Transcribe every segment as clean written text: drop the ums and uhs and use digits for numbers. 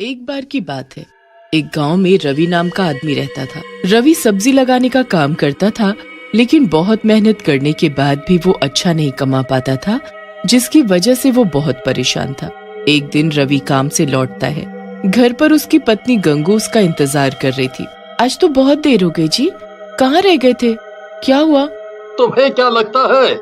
एक बार की बात है। एक गांव में रवि नाम का आदमी रहता था। रवि सब्जी लगाने का काम करता था, लेकिन बहुत मेहनत करने के बाद भी वो अच्छा नहीं कमा पाता था, जिसकी वजह से वो बहुत परेशान था। एक दिन रवि काम से लौटता है। घर पर उसकी पत्नी गंगू उसका इंतजार कर रही थी। आज तो बहुत देर हो गई जी, कहाँ रह गए थे? क्या हुआ? तुम्हें क्या लगता है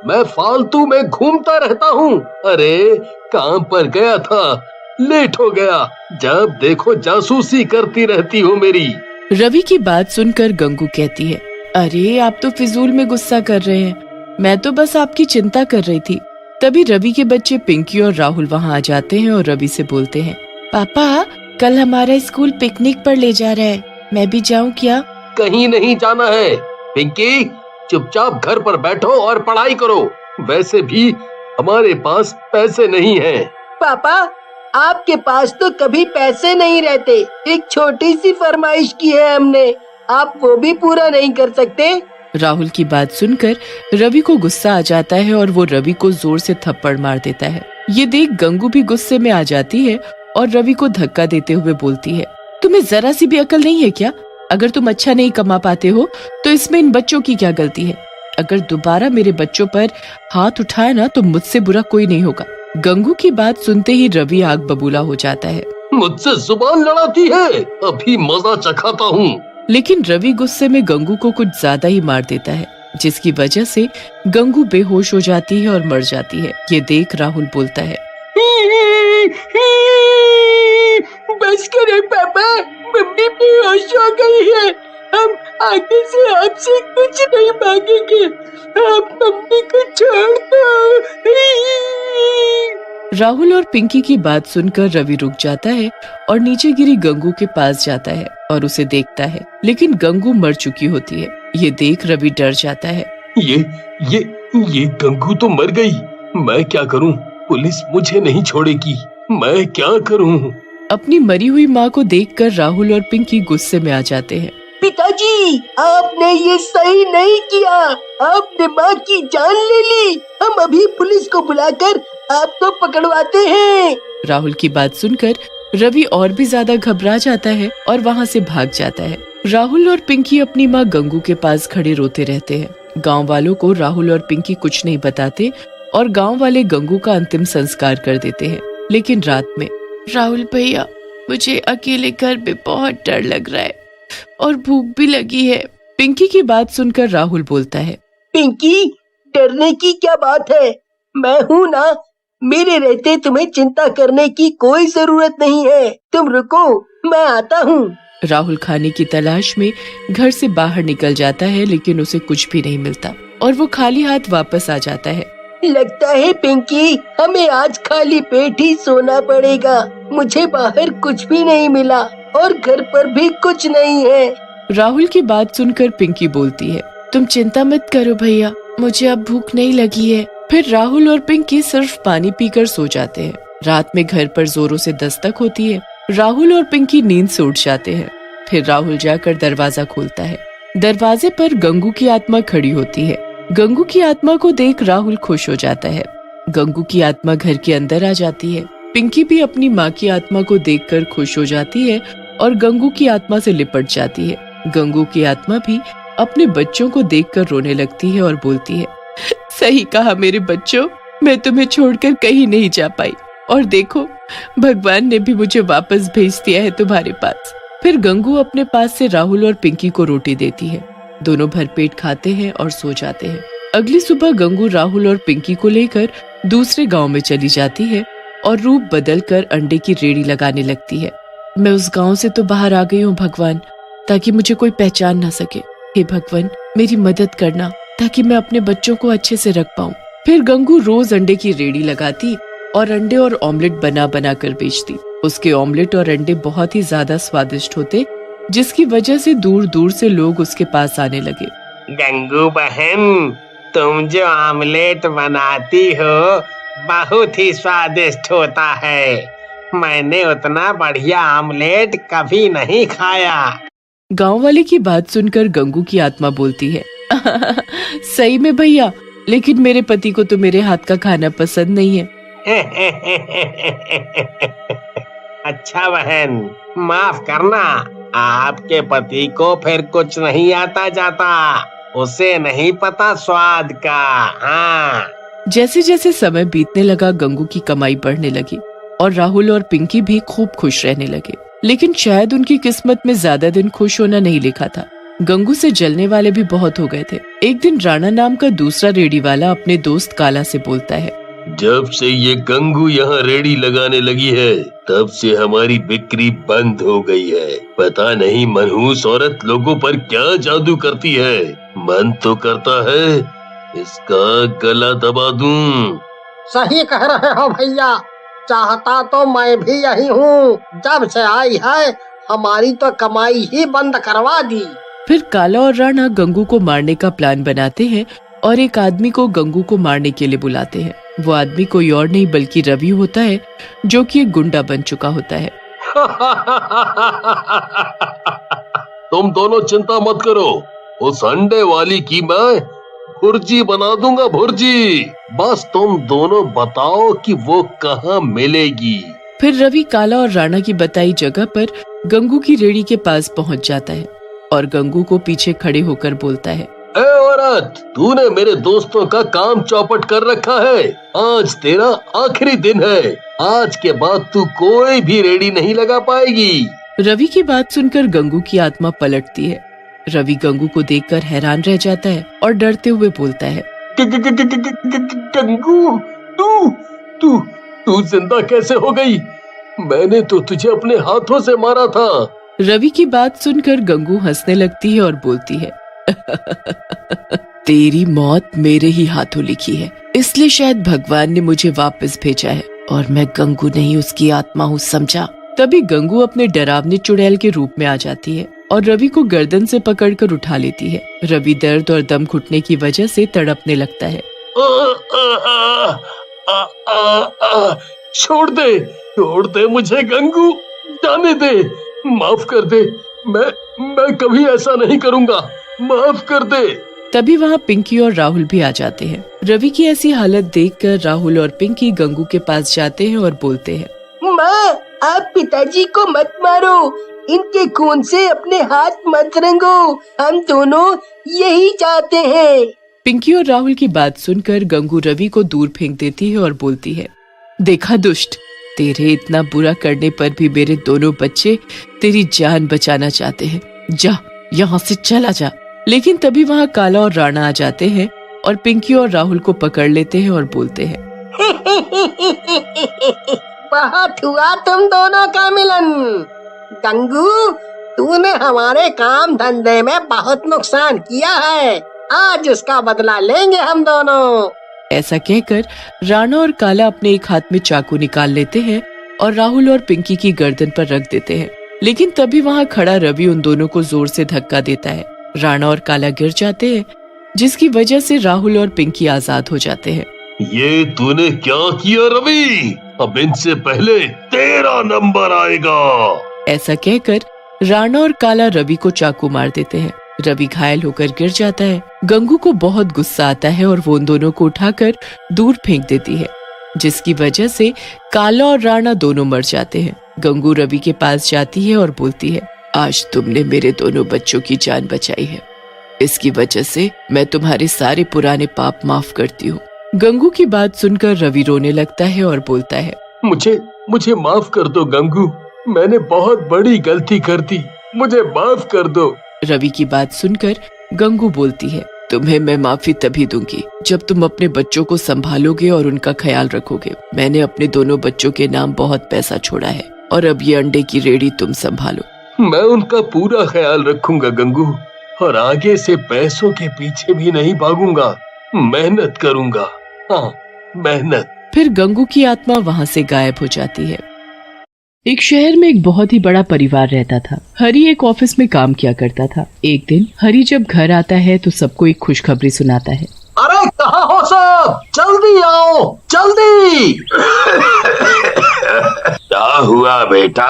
मैं फालतू में घूमता रहता हूँ? अरे काम पर गया था, लेट हो गया। जब देखो जासूसी करती रहती हो मेरी। रवि की बात सुनकर गंगू कहती है, अरे आप तो फिजूल में गुस्सा कर रहे हैं, मैं तो बस आपकी चिंता कर रही थी। तभी रवि के बच्चे पिंकी और राहुल वहाँ आ जाते हैं और रवि से बोलते हैं, पापा कल हमारा स्कूल पिकनिक पर ले जा रहा है, मैं भी जाऊँ क्या? कहीं नहीं जाना है पिंकी, चुपचाप घर पर बैठो और पढ़ाई करो। वैसे भी हमारे पास पैसे नहीं हैं। पापा आपके पास तो कभी पैसे नहीं रहते। एक छोटी सी फरमाइश की है हमने, आप वो भी पूरा नहीं कर सकते? राहुल की बात सुनकर रवि को गुस्सा आ जाता है और वो रवि को जोर से थप्पड़ मार देता है। ये देख गंगू भी गुस्से में आ जाती है और रवि को धक्का देते हुए बोलती है, तुम्हें जरा सी भी अकल नहीं है क्या? अगर तुम अच्छा नहीं कमा पाते हो तो इसमें इन बच्चों की क्या गलती है? अगर दोबारा मेरे बच्चों पर हाथ उठाए ना तो मुझसे बुरा कोई नहीं होगा। गंगू की बात सुनते ही रवि आग बबूला हो जाता है। मुझसे जुबान लड़ाती है, अभी मजा चखाता हूँ। लेकिन रवि गुस्से में गंगू को कुछ ज्यादा ही मार देता है, जिसकी वजह से गंगू बेहोश हो जाती है और मर जाती है। ये देख राहुल बोलता है, बस करें पापा, मम्मी बेहोश हो गई है। हम आगे से आपसे कुछ नहीं मांगेंगे, आप मम्मी को छोड़ दो। राहुल और पिंकी की बात सुनकर रवि रुक जाता है और नीचे गिरी गंगू के पास जाता है और उसे देखता है, लेकिन गंगू मर चुकी होती है। ये देख रवि डर जाता है। ये गंगू तो मर गई, मैं क्या करूं? पुलिस मुझे नहीं छोड़ेगी, मैं क्या करूं? अपनी मरी हुई माँ को देखकर राहुल और पिंकी गुस्से में आ जाते हैं। पिताजी आपने ये सही नहीं किया, आपने माँ की जान ले ली। हम अभी पुलिस को बुलाकर आपको पकड़वाते हैं। राहुल की बात सुनकर रवि और भी ज्यादा घबरा जाता है और वहाँ से भाग जाता है। राहुल और पिंकी अपनी माँ गंगू के पास खड़े रोते रहते हैं। गांव वालों को राहुल और पिंकी कुछ नहीं बताते और गांव वाले गंगू का अंतिम संस्कार कर देते हैं। लेकिन रात में, राहुल भैया मुझे अकेले घर पे बहुत डर लग रहा है और भूख भी लगी है। पिंकी की बात सुनकर राहुल बोलता है, पिंकी डरने की क्या बात है, मैं हूँ ना, मेरे रहते तुम्हें चिंता करने की कोई जरूरत नहीं है। तुम रुको, मैं आता हूँ। राहुल खाने की तलाश में घर से बाहर निकल जाता है, लेकिन उसे कुछ भी नहीं मिलता और वो खाली हाथ वापस आ जाता है। लगता है पिंकी हमें आज खाली पेट ही सोना पड़ेगा। मुझे बाहर कुछ भी नहीं मिला और घर पर भी कुछ नहीं है। राहुल की बात सुनकर पिंकी बोलती है, तुम चिंता मत करो भैया, मुझे अब भूख नहीं लगी है। फिर राहुल और पिंकी सिर्फ पानी पीकर सो जाते हैं। रात में घर पर जोरों से दस्तक होती है। राहुल और पिंकी नींद से उठ जाते हैं। फिर राहुल जाकर दरवाजा खोलता है। दरवाजे पर गंगू की आत्मा खड़ी होती है। गंगू की आत्मा को देख राहुल खुश हो जाता है। गंगू की आत्मा घर के अंदर आ जाती है। पिंकी भी अपनी माँ की आत्मा को देखकर खुश हो जाती है और गंगू की आत्मा से लिपट जाती है। गंगू की आत्मा भी अपने बच्चों को देखकर रोने लगती है और बोलती है, सही कहा मेरे बच्चों, मैं तुम्हें छोड़कर कहीं नहीं जा पाई और देखो भगवान ने भी मुझे वापस भेज दिया है तुम्हारे पास। फिर गंगू अपने पास से राहुल और पिंकी को रोटी देती है। दोनों भरपेट खाते हैं और सो जाते हैं। अगली सुबह गंगू राहुल और पिंकी को लेकर दूसरे गांव में चली जाती है और रूप बदलकर अंडे की रेड़ी लगाने लगती है। मैं उस गांव से तो बाहर आ गई हूँ भगवान, ताकि मुझे कोई पहचान ना सके। हे भगवान मेरी मदद करना, ताकि मैं अपने बच्चों को अच्छे से रख पाऊँ। फिर गंगू रोज अंडे की रेड़ी लगाती और अंडे और ऑमलेट बना बना कर बेचती। उसके ऑमलेट और अंडे बहुत ही ज्यादा स्वादिष्ट होते, जिसकी वजह से दूर दूर से लोग उसके पास आने लगे। गंगू बहन, तुम जो ऑमलेट बनाती हो बहुत ही स्वादिष्ट होता है। मैंने उतना बढ़िया ऑमलेट कभी नहीं खाया। गांव वाले की बात सुनकर गंगू की आत्मा बोलती है, सही में भैया, लेकिन मेरे पति को तो मेरे हाथ का खाना पसंद नहीं है। अच्छा बहन, माफ करना, आपके पति को फिर कुछ नहीं आता जाता, उसे नहीं पता स्वाद का। हाँ। जैसे जैसे समय बीतने लगा गंगू की कमाई बढ़ने लगी और राहुल और पिंकी भी खूब खुश रहने लगे। लेकिन शायद उनकी किस्मत में ज्यादा दिन खुश होना नहीं लिखा था। गंगू से जलने वाले भी बहुत हो गए थे। एक दिन राणा नाम का दूसरा रेडी वाला अपने दोस्त काला से बोलता है, जब से ये गंगू यहाँ रेडी लगाने लगी है तब से हमारी बिक्री बंद हो गई है। पता नहीं मनहूस औरत लोगों पर क्या जादू करती है। मन तो करता है इसका गला दबा दूं। सही कह रहे हो भैया, चाहता तो मैं भी यही हूँ। जब से आई है हमारी तो कमाई ही बंद करवा दी। फिर काला और राणा गंगू को मारने का प्लान बनाते हैं और एक आदमी को गंगू को मारने के लिए बुलाते हैं। वो आदमी कोई और नहीं बल्कि रवि होता है, जो कि एक गुंडा बन चुका होता है। तुम दोनों चिंता मत करो, उस अंडे वाली की मैं भुर्जी बना दूंगा, भुर्जी। बस तुम दोनों बताओ कि वो कहाँ मिलेगी। फिर रवि काला और राणा की बताई जगह पर गंगू की रेड़ी के पास पहुंच जाता है और गंगू को पीछे खड़े होकर बोलता है, ए औरत, तूने मेरे दोस्तों का काम चौपट कर रखा है। आज तेरा आखिरी दिन है। आज के बाद तू कोई भी रेडी नहीं लगा पाएगी। रवि की बात सुनकर गंगू की आत्मा पलटती है। रवि गंगू को देखकर हैरान रह जाता है और डरते हुए बोलता है, गंगू, तू जिंदा कैसे हो गई? मैंने तो तुझे अपने हाथों से मारा था। रवि की बात सुनकर गंगू हंसने लगती है और बोलती है, तेरी मौत मेरे ही हाथों लिखी है, इसलिए शायद भगवान ने मुझे वापस भेजा है और मैं गंगू नहीं उसकी आत्मा हूँ, समझा। तभी गंगू अपने डरावने चुड़ैल के रूप में आ जाती है और रवि को गर्दन से पकड़कर उठा लेती है। रवि दर्द और दम घुटने की वजह से तड़पने लगता है। छोड़ दे मुझे गंगू, जाने दे, माफ कर दे। मैं कभी ऐसा नहीं करूँगा, माफ कर दे। तभी वहाँ पिंकी और राहुल भी आ जाते हैं। रवि की ऐसी हालत देखकर राहुल और पिंकी गंगू के पास जाते हैं और बोलते हैं, माँ, आप पिताजी को मत मारो, इनके खून से अपने हाथ मत रंगो, हम दोनों यही चाहते हैं। पिंकी और राहुल की बात सुनकर गंगू रवि को दूर फेंक देती है और बोलती है, देखा दुष्ट, तेरे इतना बुरा करने पर भी मेरे दोनों बच्चे तेरी जान बचाना चाहते हैं। जा, यहाँ से चला जा। लेकिन तभी वहाँ काला और राणा आ जाते हैं और पिंकी और राहुल को पकड़ लेते हैं और बोलते हैं, बहुत हुआ तुम दोनों का मिलन। गंगू, तूने हमारे काम धंधे में बहुत नुकसान किया है, आज उसका बदला लेंगे हम दोनों। ऐसा कहकर राणा और काला अपने एक हाथ में चाकू निकाल लेते हैं और राहुल और पिंकी की गर्दन पर रख देते हैं। लेकिन तभी वहाँ खड़ा रवि उन दोनों को जोर से धक्का देता है। राणा और काला गिर जाते हैं, जिसकी वजह से राहुल और पिंकी आजाद हो जाते हैं। ये तूने क्या किया रवि? अब इनसे पहले तेरा नंबर आएगा। ऐसा कहकर राणा और काला रवि को चाकू मार देते हैं। रवि घायल होकर गिर जाता है। गंगू को बहुत गुस्सा आता है और वो उन दोनों को उठाकर दूर फेंक देती है, जिसकी वजह से काला और राणा दोनों मर जाते हैं। गंगू रवि के पास जाती है और बोलती है, आज तुमने मेरे दोनों बच्चों की जान बचाई है, इसकी वजह से मैं तुम्हारे सारे पुराने पाप माफ करती हूँ। गंगू की बात सुनकर रवि रोने लगता है और बोलता है, मुझे माफ कर दो गंगू, मैंने बहुत बड़ी गलती कर दी, मुझे माफ कर दो। रवि की बात सुनकर गंगू बोलती है, तुम्हें मैं माफी तभी दूंगी जब तुम अपने बच्चों को संभालोगे और उनका ख्याल रखोगे। मैंने अपने दोनों बच्चों के नाम बहुत पैसा छोड़ा है और अब ये अंडे की रेडी तुम संभालो। मैं उनका पूरा ख्याल रखूंगा गंगू, और आगे से पैसों के पीछे भी नहीं भागूंगा, मेहनत करूंगा। हाँ, मेहनत। फिर गंगू की आत्मा वहाँ से गायब हो जाती है। एक शहर में एक बहुत ही बड़ा परिवार रहता था। हरी एक ऑफिस में काम किया करता था। एक दिन हरी जब घर आता है तो सबको एक खुशखबरी सुनाता है। अरे कहाँ हो सब, जल्दी आओ, जल्दी। क्या हुआ बेटा?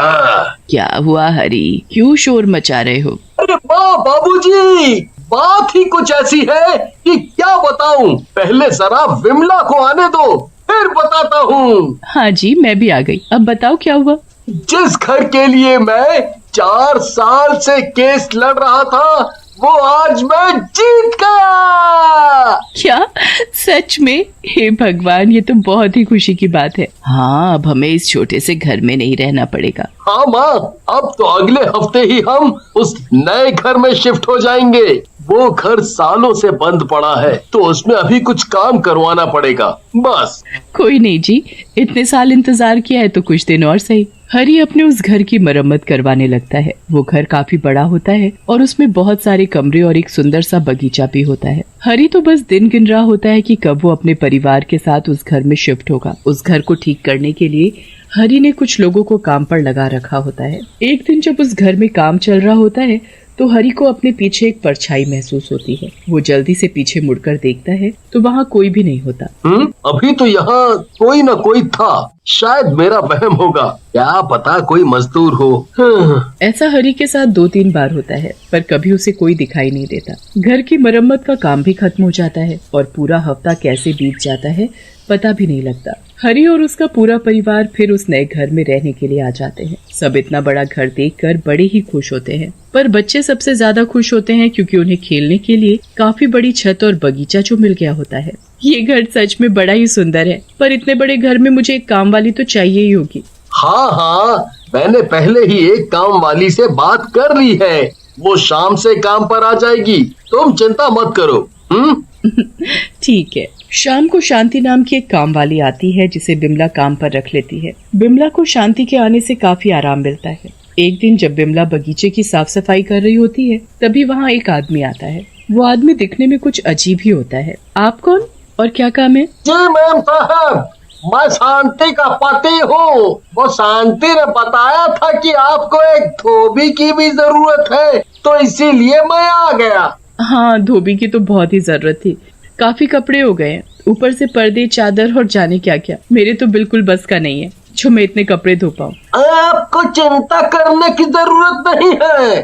क्या हुआ हरी, क्यों शोर मचा रहे हो? अरे बाबूजी, बात ही कुछ ऐसी है कि क्या बताऊं। पहले जरा विमला को आने दो, फिर बताता हूँ। हाँ जी, मैं भी आ गई। अब बताओ क्या हुआ? जिस घर के लिए मैं 4 साल से केस लड़ रहा था वो आज मैं जीत गया। क्या सच में? हे भगवान, ये तो बहुत ही खुशी की बात है। हाँ, अब हमें इस छोटे से घर में नहीं रहना पड़ेगा। हाँ माँ, अब तो अगले हफ्ते ही हम उस नए घर में शिफ्ट हो जाएंगे। वो घर सालों से बंद पड़ा है तो उसमें अभी कुछ काम करवाना पड़ेगा बस। कोई नहीं जी, इतने साल इंतजार किया है तो कुछ दिन और सही। हरी अपने उस घर की मरम्मत करवाने लगता है। वो घर काफी बड़ा होता है और उसमें बहुत सारे कमरे और एक सुंदर सा बगीचा भी होता है। हरी तो बस दिन गिन रहा होता है कि कब वो अपने परिवार के साथ उस घर में शिफ्ट होगा। उस घर को ठीक करने के लिए हरी ने कुछ लोगों को काम पर लगा रखा होता है। एक दिन जब उस घर में काम चल रहा होता है तो हरी को अपने पीछे एक परछाई महसूस होती है। वो जल्दी से पीछे मुड़कर देखता है तो वहाँ कोई भी नहीं होता। अभी तो यहाँ कोई न कोई था, शायद मेरा वहम होगा, क्या पता कोई मजदूर हो। ऐसा हरी के साथ 2-3 बार होता है पर कभी उसे कोई दिखाई नहीं देता। घर की मरम्मत का काम भी खत्म हो जाता है और पूरा हफ्ता कैसे बीत जाता है पता भी नहीं लगता। हरी और उसका पूरा परिवार फिर उस नए घर में रहने के लिए आ जाते हैं। सब इतना बड़ा घर देखकर बड़े ही खुश होते हैं, पर बच्चे सबसे ज्यादा खुश होते हैं क्योंकि उन्हें खेलने के लिए काफी बड़ी छत और बगीचा जो मिल गया होता है। ये घर सच में बड़ा ही सुंदर है, पर इतने बड़े घर में मुझे एक काम वाली तो चाहिए ही होगी। हाँ, मैंने पहले ही एक काम वाली से बात कर ली है, वो शाम से काम पर आ जाएगी, तुम चिंता मत करो। ठीक है। शाम को शांति नाम की एक काम वाली आती है जिसे बिमला काम पर रख लेती है। बिमला को शांति के आने से काफी आराम मिलता है। एक दिन जब बिमला बगीचे की साफ सफाई कर रही होती है तभी वहाँ एक आदमी आता है। वो आदमी दिखने में कुछ अजीब ही होता है। आप कौन और क्या काम है? जी मैम साहब, मैं शांति का पति हूँ। वो शांति ने बताया था कि आपको एक धोबी की भी जरूरत है तो इसीलिए मैं आ गया। हाँ, धोबी की तो बहुत ही जरूरत थी। काफी कपड़े हो गए हैं, ऊपर से पर्दे, चादर और जाने क्या क्या। मेरे तो बिल्कुल बस का नहीं है जो मैं इतने कपड़े धो पाऊँ। आपको चिंता करने की जरूरत नहीं है,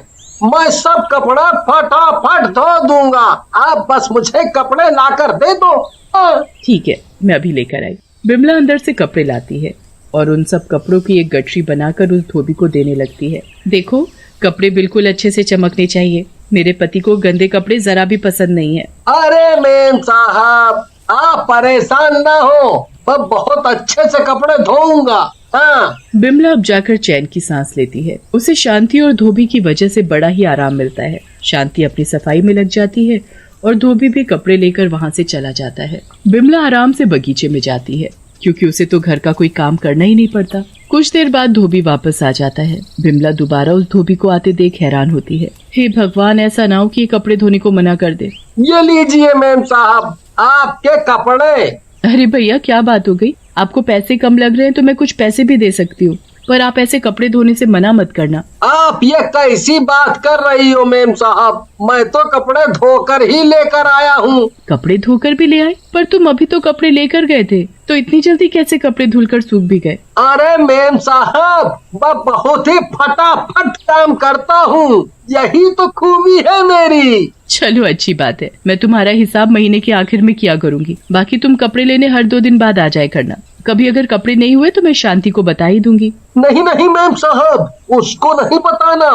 मैं सब कपड़ा फटाफट धो दूंगा, आप बस मुझे कपड़े लाकर दे दो। ठीक है, मैं अभी लेकर आई। बिमला अंदर से कपड़े लाती है और उन सब कपड़ों की एक गठरी बनाकर उस धोबी को देने लगती है। देखो, कपड़े बिल्कुल अच्छे से चमकने चाहिए। मेरे पति को गंदे कपड़े जरा भी पसंद नहीं है। अरे मैम साहब, आप परेशान ना हो, मैं बहुत अच्छे से कपड़े धोऊंगा। हाँ। बिमला अब जाकर चैन की सांस लेती है। उसे शांति और धोबी की वजह से बड़ा ही आराम मिलता है। शांति अपनी सफाई में लग जाती है और धोबी भी कपड़े लेकर वहाँ से चला जाता है। बिमला आराम से बगीचे में जाती है क्योंकि उसे तो घर का कोई काम करना ही नहीं पड़ता। कुछ देर बाद धोबी वापस आ जाता है। बिमला दोबारा उस धोबी को आते देख हैरान होती है। हे भगवान, ऐसा ना हो कि कपड़े धोने को मना कर दे। ये लीजिए मैम साहब, आपके कपड़े। अरे भैया, क्या बात हो गई? आपको पैसे कम लग रहे हैं तो मैं कुछ पैसे भी दे सकती हूँ, पर आप ऐसे कपड़े धोने से मना मत करना। आप ये कैसी बात कर रही हो मैम साहब, मैं तो कपड़े धोकर ही लेकर आया हूँ। कपड़े धोकर भी ले आए? पर तुम अभी तो कपड़े लेकर गए थे, तो इतनी जल्दी कैसे कपड़े धुलकर सूख भी गए? अरे मैम साहब, मैं बहुत ही फटाफट काम करता हूँ, यही तो खूबी है मेरी। चलो अच्छी बात है, मैं तुम्हारा हिसाब महीने के आखिर में किया करूँगी। बाकी तुम कपड़े लेने हर 2 दिन बाद आ जाए करना। कभी अगर कपड़े नहीं हुए तो मैं शांति को बता ही दूंगी। नहीं नहीं मैम साहब, उसको नहीं बताना,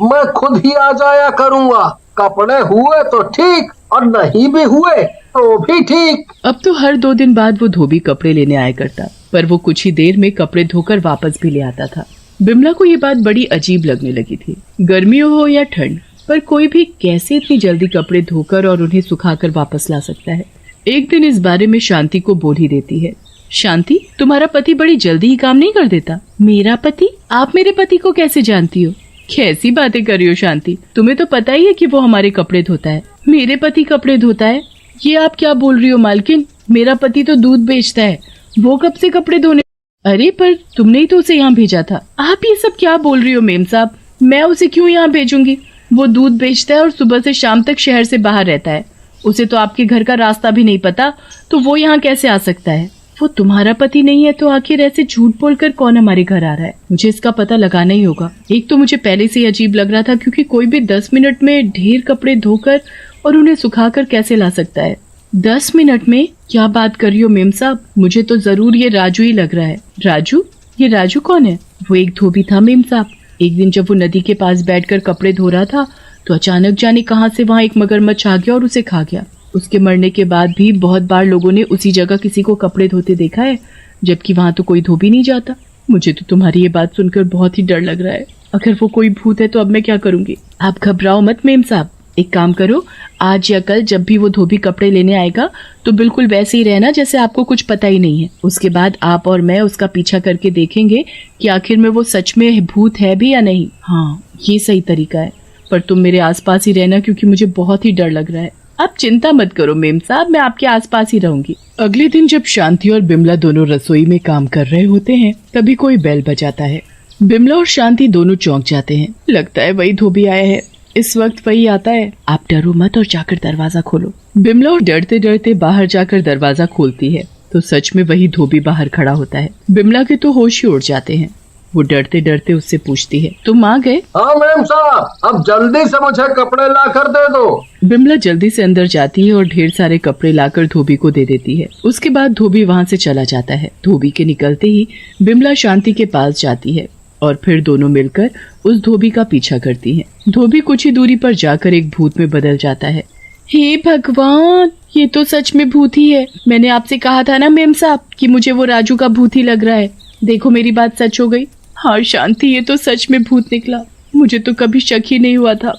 मैं खुद ही आ जाया करूँगा। कपड़े हुए तो ठीक और नहीं भी हुए तो भी ठीक। अब तो हर 2 दिन बाद वो धोबी कपड़े लेने आया करता, पर वो कुछ ही देर में कपड़े धोकर वापस भी ले आता था। बिमला को ये बात बड़ी अजीब लगने लगी थी। गर्मियों हो या ठंड, पर कोई भी कैसे इतनी जल्दी कपड़े धोकर और उन्हें सुखाकर वापस ला सकता है। एक दिन इस बारे में शांति को बोल ही देती है। शांति, तुम्हारा पति बड़ी जल्दी ही काम नहीं कर देता? मेरा पति? आप मेरे पति को कैसे जानती हो? कैसी बातें कर रही हो शांति, तुम्हें तो पता ही है कि वो हमारे कपड़े धोता है। मेरे पति कपड़े धोता है? ये आप क्या बोल रही हो मालकिन? मेरा पति तो दूध बेचता है, वो कब से कपड़े धोने? अरे पर तुमने ही तो उसे यहाँ भेजा था। आप ये सब क्या बोल रही हो मेम साहब? मैं उसे क्यों यहाँ भेजूंगी? वो दूध बेचता है और सुबह से शाम तक शहर से बाहर रहता है। उसे तो आपके घर का रास्ता भी नहीं पता, तो वो यहाँ कैसे आ सकता है? वो तुम्हारा पति नहीं है तो आखिर ऐसे झूठ बोलकर कौन हमारे घर आ रहा है? मुझे इसका पता लगाना ही होगा। एक तो मुझे पहले से ही अजीब लग रहा था क्योंकि कोई भी 10 मिनट में ढेर कपड़े धोकर और उन्हें सुखाकर कैसे ला सकता है? 10 मिनट में? क्या बात कर रही हो मेम साहब? मुझे तो जरूर ये राजू ही लग रहा है। राजू? ये राजू कौन है? वो एक धोबी था मेम साहब। एक दिन जब वो नदी के पास बैठकर कपड़े धो रहा था तो अचानक जाने कहां से वहां एक मगरमच्छ आ गया और उसे खा गया। उसके मरने के बाद भी बहुत बार लोगों ने उसी जगह किसी को कपड़े धोते देखा है, जबकि वहां तो कोई धोबी नहीं जाता। मुझे तो तुम्हारी ये बात सुनकर बहुत ही डर लग रहा है। अगर वो कोई भूत है तो अब मैं क्या करूंगी? आप घबराओ मत मेम साहब, एक काम करो, आज या कल जब भी वो धोबी कपड़े लेने आएगा तो बिल्कुल वैसे ही रहना जैसे आपको कुछ पता ही नहीं है। उसके बाद आप और मैं उसका पीछा करके देखेंगे कि आखिर में वो सच में भूत है भी या नहीं। हाँ, ये सही तरीका है, पर तुम मेरे आसपास ही रहना क्योंकि मुझे बहुत ही डर लग रहा है। आप चिंता मत करो मेम साहब, मैं आपके आसपास ही रहूंगी। अगले दिन जब शांति और बिमला दोनों रसोई में काम कर रहे होते हैं तभी कोई बेल बजाता है। बिमला और शांति दोनों चौंक जाते हैं। लगता है वही धोबी आया है। इस वक्त वही आता है। आप डरो मत और जाकर दरवाजा खोलो। बिमला और डरते डरते बाहर जाकर दरवाजा खोलती है तो सच में वही धोबी बाहर खड़ा होता है। बिमला के तो होश ही उड़ जाते हैं। वो डरते डरते उससे पूछती है, तुम आ गए? हाँ मैम साहब, अब जल्दी से मुझे कपड़े ला कर दे दो। बिमला जल्दी से अंदर जाती है और ढेर सारे कपड़े लाकर धोबी को दे देती है। उसके बाद धोबी वहाँ से चला जाता है। धोबी के निकलते ही बिमला शांति के पास जाती है और फिर दोनों मिलकर उस धोबी का पीछा करती हैं। धोबी कुछ ही दूरी पर जाकर एक भूत में बदल जाता है। हे भगवान, ये तो सच में भूत ही है। मैंने आपसे कहा था ना मेम साहब कि मुझे वो राजू का भूत ही लग रहा है। देखो मेरी बात सच हो गई। हाँ शांति, ये तो सच में भूत निकला। मुझे तो कभी शक ही नहीं हुआ था।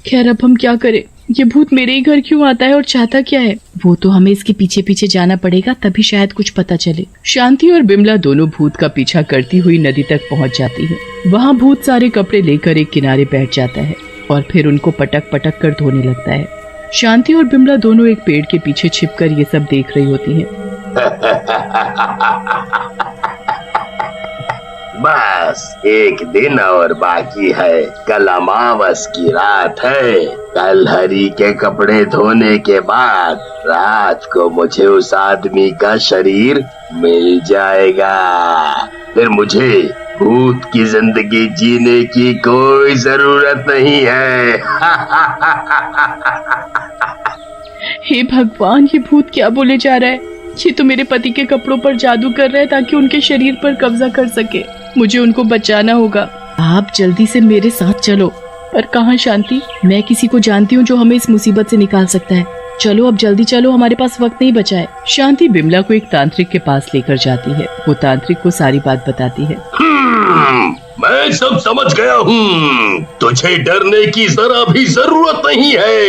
खैर अब हम क्या करें? ये भूत मेरे ही घर क्यों आता है और चाहता क्या है? वो तो हमें इसके पीछे पीछे जाना पड़ेगा, तभी शायद कुछ पता चले। शांति और बिमला दोनों भूत का पीछा करती हुई नदी तक पहुंच जाती है। वहाँ भूत सारे कपड़े लेकर एक किनारे बैठ जाता है और फिर उनको पटक पटक कर धोने लगता है। शांति और बिमला दोनों एक पेड़ के पीछे छिपकर ये सब देख रही होती हैं। बस एक दिन और बाकी है। कल अमावस की रात है। कल हरी के कपड़े धोने के बाद रात को मुझे उस आदमी का शरीर मिल जाएगा। फिर मुझे भूत की जिंदगी जीने की कोई जरूरत नहीं है। हे भगवान, ये भूत क्या बोले जा रहा है? ये तो मेरे पति के कपड़ों पर जादू कर रहा है ताकि उनके शरीर पर कब्जा कर सके। मुझे उनको बचाना होगा। आप जल्दी से मेरे साथ चलो। पर कहाँ शांति? मैं किसी को जानती हूँ जो हमें इस मुसीबत से निकाल सकता है। चलो अब जल्दी चलो, हमारे पास वक्त नहीं बचा है। शांति बिमला को एक तांत्रिक के पास लेकर जाती है। वो तांत्रिक को सारी बात बताती है। मैं सब समझ गया हूँ। तुझे डरने की जरा भी जरूरत नहीं है।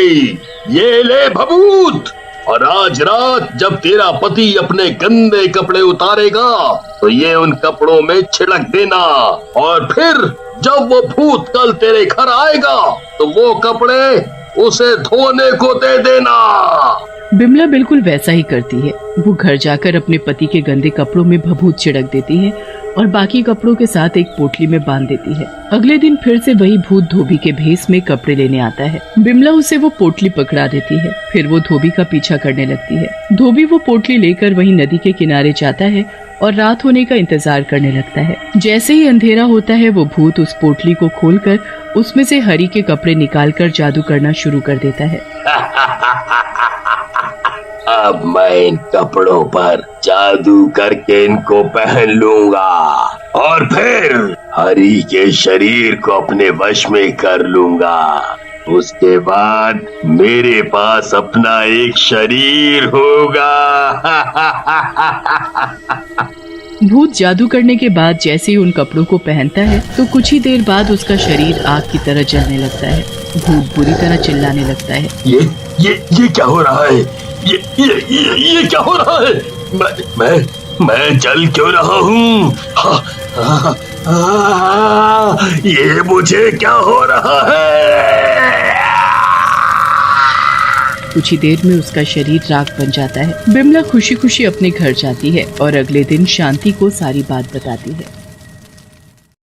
ये ले भभूत, और आज रात जब तेरा पति अपने गंदे कपड़े उतारेगा तो ये उन कपड़ों में छिड़क देना, और फिर जब वो भूत कल तेरे घर आएगा तो वो कपड़े उसे धोने को दे देना। बिमला बिल्कुल वैसा ही करती है। वो घर जाकर अपने पति के गंदे कपड़ों में भभूत छिड़क देती है और बाकी कपड़ों के साथ एक पोटली में बांध देती है। अगले दिन फिर से वही भूत धोबी के भेस में कपड़े लेने आता है। बिमला उसे वो पोटली पकड़ा देती है। फिर वो धोबी का पीछा करने लगती है। धोबी वो पोटली लेकर वही नदी के किनारे जाता है और रात होने का इंतजार करने लगता है। जैसे ही अंधेरा होता है वो भूत उस पोटली को खोलकर उसमें से हरी के कपड़े निकालकर जादू करना शुरू कर देता है। अब मैं इन कपड़ों पर जादू करके इनको पहन लूंगा और फिर हरी के शरीर को अपने वश में कर लूंगा। उसके बाद मेरे पास अपना एक शरीर होगा। भूत जादू करने के बाद जैसे ही उन कपड़ों को पहनता है तो कुछ ही देर बाद उसका शरीर आग की तरह जलने लगता है। भूत बुरी तरह चिल्लाने लगता है। ये क्या हो रहा है? ये क्या हो रहा है? मैं जल क्यों रहा हूँ? ये मुझे क्या हो रहा है? कुछ ही देर में उसका शरीर राख बन जाता है। बिमला खुशी खुशी अपने घर जाती है और अगले दिन शांति को सारी बात बताती है।